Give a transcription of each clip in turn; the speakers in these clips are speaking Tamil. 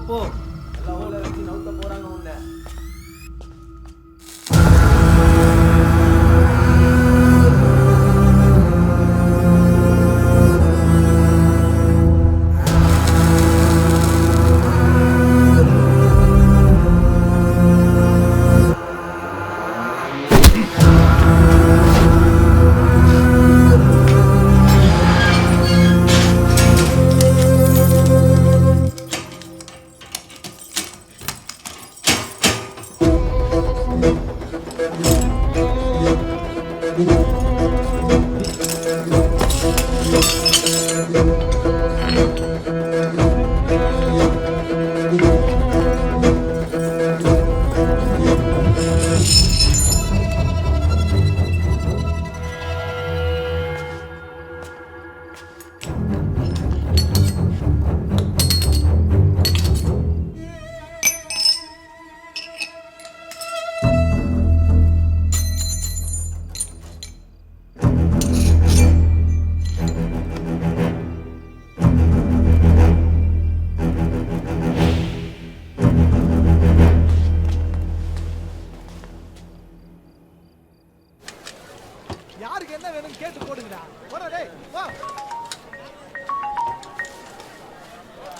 போ. எல்லாம் ஊர்ல வச்சு நவுத்த போறாங்க உன்னை. யாருக்கு என்ன வேணும் கேட்டு போடுங்கடா. போடா டேய் வா.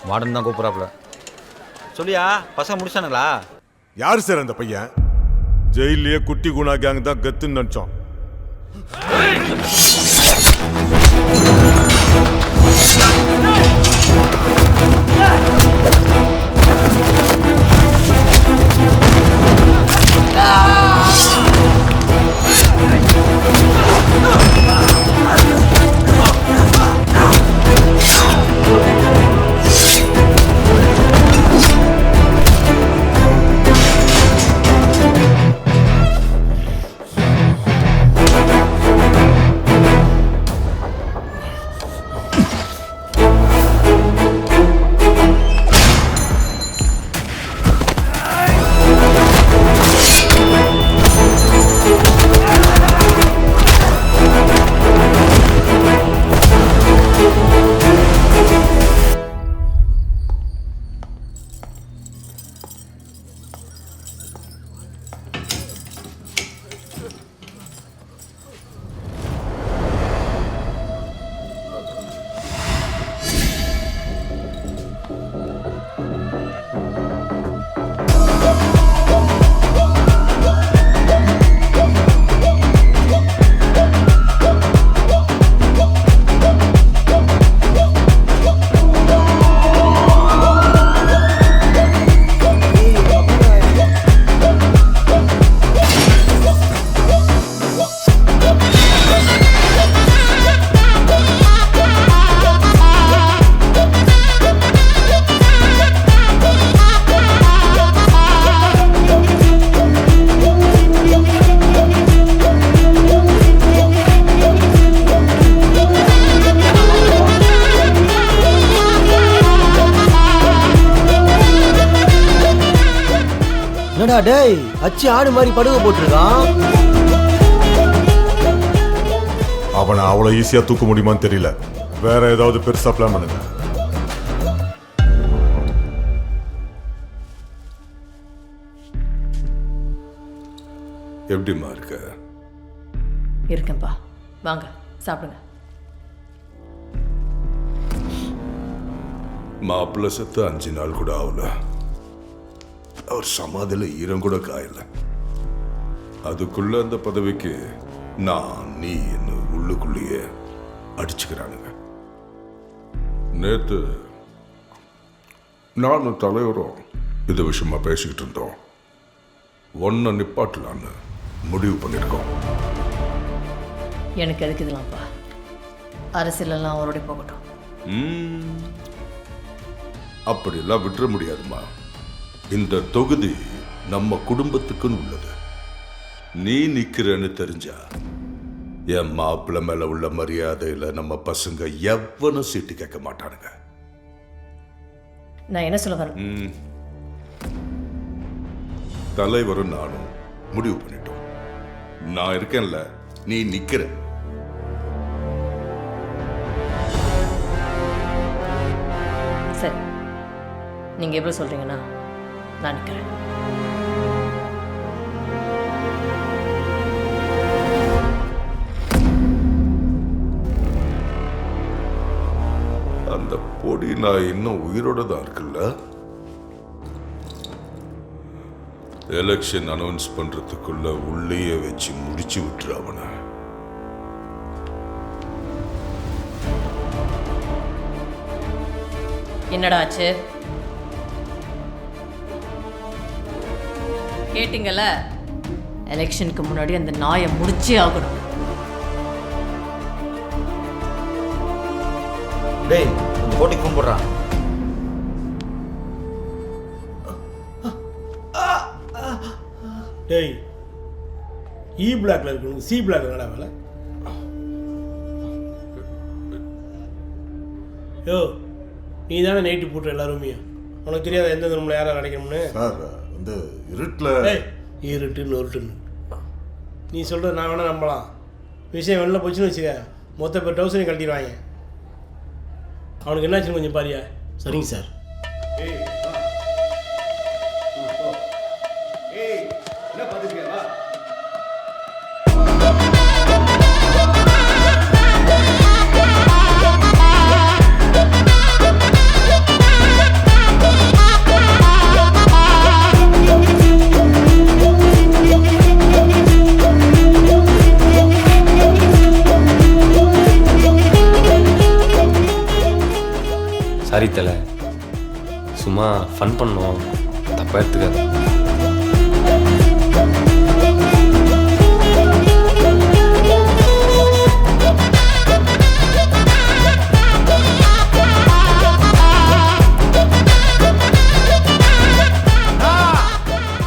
வார்டன் தான் கூப்பிட்றாப்புல. சொல்லியா பசங்க முடிச்சானுங்களா? யார் சார் அந்த பையன்? ஜெயிலே குட்டி குணா கேங் தான் கத்துன்னு நினைச்சோம். என்னடா டேய், அச்சி ஆடு மாதிரி படுக போட்டிருக்கான். அவனை அவ்வளவு ஈஸியா தூக்க முடியுமான்னு தெரியல. வேற ஏதாவது பெருசா பிளான் பண்ணுங்க. எப்படிமா இருக்க? இருக்கேன்ப்பா, வாங்க சாப்பிடுங்க. மாப்பிள்ள செத்து 5 நாள் கூட ஆகல. அவர் சமாதியில ஈரம் கூட காயல. அதுக்குள்ள அந்த பதவிக்கு நான் நீ என்ன உள்ளுக்குள்ளேயே அடிச்சுக்கிறானுங்க. நேத்து நானும் தலைவரும் இது விஷயமா பேசிக்கிட்டு இருந்தோம். ஒன்ன நிப்பாட்டலான்னு முடிவு பண்ணிருக்கோம். எனக்கு எதுக்கு இதெல்லாம்ப்பா? அரசியலெல்லாம் அவரோட போகட்டும். அப்படியெல்லாம் விட்டுற முடியாதுமா. இந்த தொகுதி நம்ம குடும்பத்துக்குன்னு உள்ளது. நீ நிக்கிறன்னு தெரிஞ்சா என் மாப்பிள்ள மேல உள்ள மரியாதையில நம்ம பசங்க எவனும் சீட்டு கேட்க மாட்டானுங்க. நான் என்ன சொல்ல வரேன்? தலைவரும் நானும் முடிவு பண்ணிட்டோம். நான் இருக்கேன்ல, நீ நிக்கிற. சரி, நீங்கள் எப்படி சொல்கிறீங்கன்னா நான் நிற்கிறேன். அந்த பொடி நான் இன்னும் உயிரோட தான் இருக்குல்ல. எலெக்ஷன் அனௌன்ஸ் பண்றதுக்குள்ள உள்ளேயே வச்சு முடிச்சு விட்டுரு அவனை. என்னடா ஆச்சு? கேட்டிங்கல்ல, எலெக்ஷனுக்கு முன்னாடி அந்த நாயை முடிச்சே ஆகணும். டேய் இந்த போட்டிக்கு ஃபோன் போடுறான். டேய் இ பிளாக்ல இருக்கு, சி பிளாக் என்னடா வேலை? யோ நீ தானே நைட்டு போட்டு எல்லாருமே, உனக்கு தெரியாத எந்த ரூமில் யாரை கிடைக்கணும்னு? சார் வந்து இருட்டில் டேய் இருட்டுன்னு ஒருட்டுன்னு நீ சொல்கிறது நான் வேணால் நம்பலாம். விஷயம் வெளில போச்சுன்னு வச்சுக்க, மொத்த பேர் டவுசரையும் கட்டிடுவாங்க. அவனுக்கு என்னாச்சுன்னு கொஞ்சம் பாரியா? சரிங்க சார். என்ன பார்த்துருக்கியா? சாரி தலை, சும்மா ஃபன் பண்ணோம், தப்பாக எடுத்துக்காது.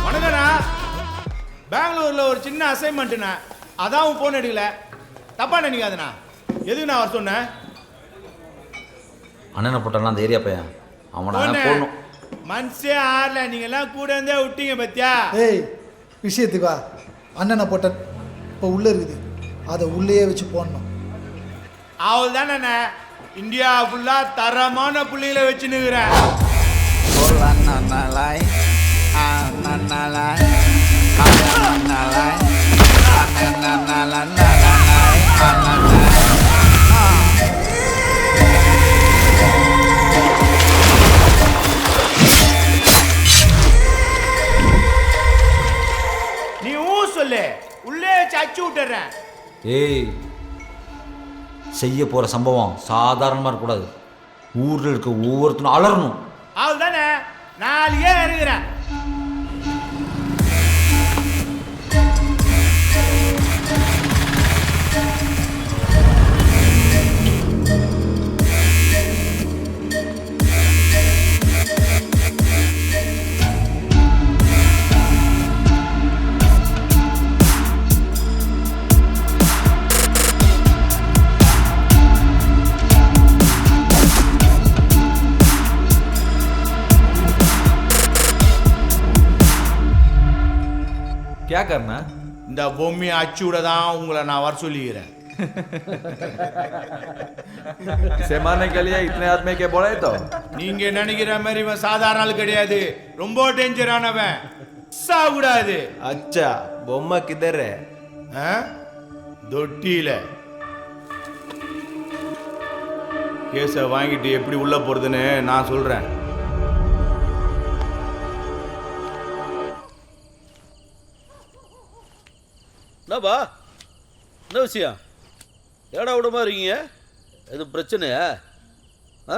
வணக்கண்ணா, பெங்களூரில் ஒரு சின்ன அசைன்மெண்ட்டுண்ணா, அதான் ஃபோன் எடுக்கல. தப்பா நினைக்காதுண்ணா. எதுக்கு நான் வர சொன்னேன்? அண்ணனை போட்டானா அந்த ஏரியா பையன், அவனை போடணும். மனசே ஆறல, நீங்க எல்லாம் கூட இருந்தே விட்டீங்க பத்தியா? ஏய் விஷயத்துக்கு வா. அண்ணனை போட்ட இப்போ உள்ளே இருக்குது, அதை உள்ளேயே வச்சு போடணும். அவள் தானே இந்தியா ஃபுல்லா தரமான புள்ளிகளை வச்சு நிற்கிறேன். நீ சொல்லு, உள்ளே வச்சு அச்சு விட்டுறேன். ஏய் செய்ய போகிற சம்பவம் சாதாரணமாக இருக்கக்கூடாது, ஊரில் இருக்க ஒவ்வொருத்தரும் அலறணும். அவள் தானே நாளைக்கே இருக்கிறேன். क्या करना? இந்த பொம்மையை அச்சு விட தான் உங்களை நான் வர சொல்லிக்கிறேன். इसे मारने के लिए इतने आदमी के बोले तो? நீங்க நினைக்கிற மாதிரி இவன் சாதாரண ஆள் கிடையாது, ரொம்ப டேஞ்சரானவன். சாகூடாது. अच्छा பொம்மை किधर है? தொட்டியில. கேஸை வாங்கிட்டு எப்படி உள்ள போறதுன்னு நான் சொல்றேன். என்னப்பா, என்ன விஷயம்? ஏடா விடமா இருக்கீங்க? எதுவும் பிரச்சனையா? ஆ?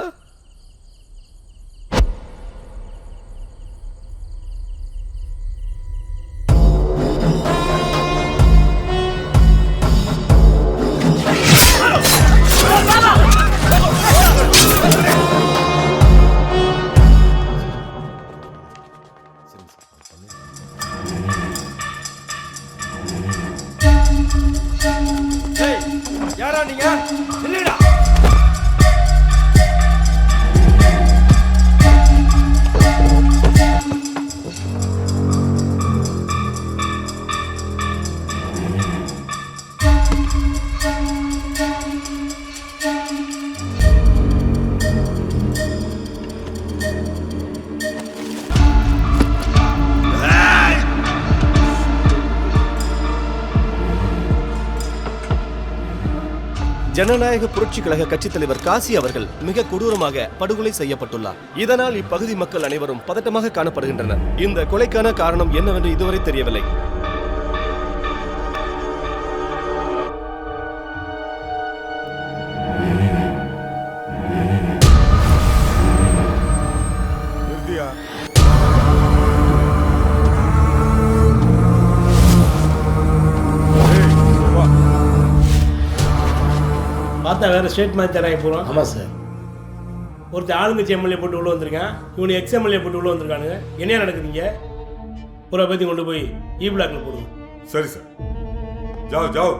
யாரா நீங்க? இல்லடா. ஜனநாயக புரட்சி கழக கட்சித் தலைவர் காசி அவர்கள் மிக கொடூரமாக படுகொலை செய்யப்பட்டுள்ளார். இதனால் இப்பகுதி மக்கள் அனைவரும் பதட்டமாக காணப்படுகின்றனர். இந்த கொலைக்கான காரணம் என்னவென்று இதுவரை தெரியவில்லை. நிறுத்தியா? ஏய், வா. பார்த்தா வேறு ஸ்டேட் மாதிரி தராங்க போகிறோம். ஆமாம் சார். ஒருத்தர் ஆளுங்கட்சி எம்எல்ஏ போட்டு உள்ளே வந்திருக்கான், இவனு எக்ஸ் எம்எல்ஏ போட்டு உள்ளே வந்திருக்கானுங்க. என்ன நடக்குதுங்க? பூரா பற்றி கொண்டு போய் இ பிளாக்ல போடுவோம். சரி சார். ஜாவ் ஜாவ்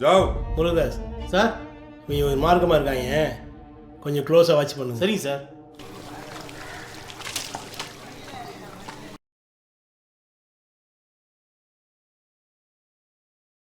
ஜாவ். முருகதாஸ் சார், இவங்க ஒரு மார்க்கமாக இருக்காங்க, கொஞ்சம் க்ளோஸாக வாட்ச் பண்ணுங்க. சரிங்க சார்.